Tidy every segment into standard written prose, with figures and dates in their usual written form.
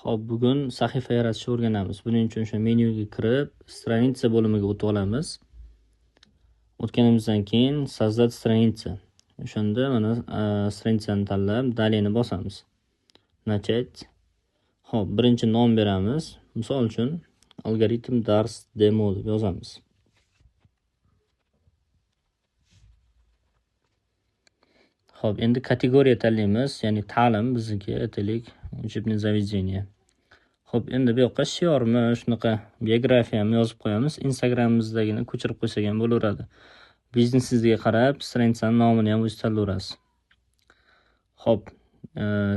Xo'p, bugun sahifa yaratishni o'rganamiz. Buning uchun o'sha menyuga kirib, stranitsa bo'limiga o'tib olamiz. O'tganimizdan keyin sozdать страница. O'shanda mana stranitsani tanlab, dalini bosamiz. Начать. Xo'p, birinchi nom beramiz. Misol uchun algoritm dars demo deb yozamiz. Xo'p, endi kategoriya tanlaymiz, ya'ni ta'lim bizniki aytaylik, учебное заведение. Xo'p, endi bu yoqqa shiormi, shunaqa biografiyami yozib qo'yamiz. Instagramimizdagini ko'chirib qo'ysak ham bo'laveradi. Biznesingizga qarab, stranitsani nomini ham o'zingiz tanlayverasiz. Xo'p,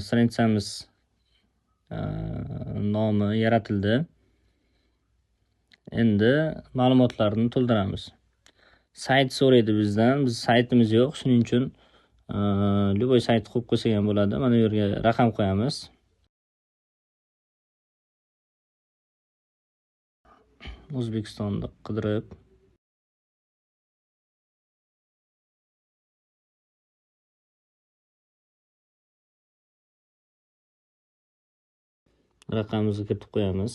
stranitsamiz nomi yaratildi. Endi ma'lumotlarni to'ldiramiz. Sayt so'raydi bizdan. Biz saytimiz yo'q, shuning uchun любой sayt qo'yib qo'ysak ham bo'ladi. Mana bu yerga raqam qo'yamiz. O'zbekistonni qidirib raqamimizni kiritib qo'yamiz.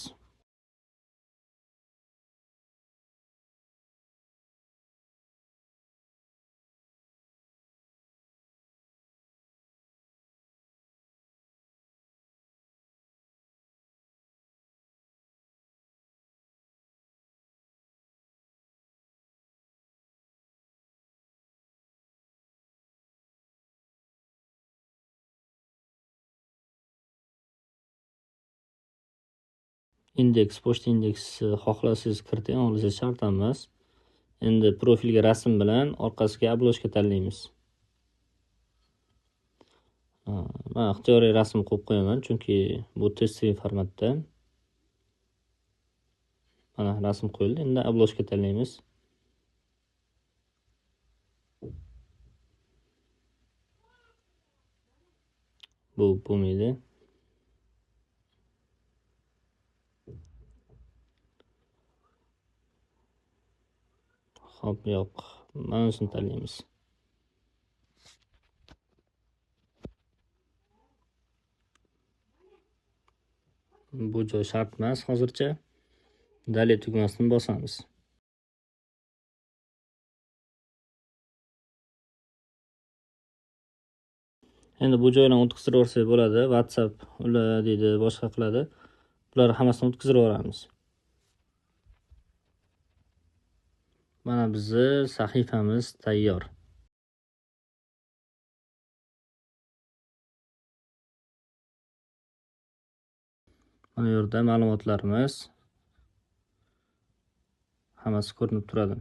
Indeks, pochta indeksi xohlasangiz kiriting, xohlasangiz shart emas. Endi profilga rasm bilan orqasiga obloshka tanlaymiz. Men ixtiyoriy rasm qo'yib qo'yaman, chunki bu testli formatda. Mana rasm qo'yildi. Endi obloshka tanlaymiz. Bu bo'lmaydi. Xo'p, yo'q. Mana shuni tanlaymiz. Bu joy shart emas hozircha. Dalya tugmasini bosamiz. Endi bu joylarni o'tkazib yuborsak bo'ladi. WhatsApp ular deydi, boshqa qiladi. Bular hammasini o'tkazib yuboramiz. Mana bizni sahifamiz tayyor. Mana bu yerda ma'lumotlarimiz hammasi ko'rinib turadi.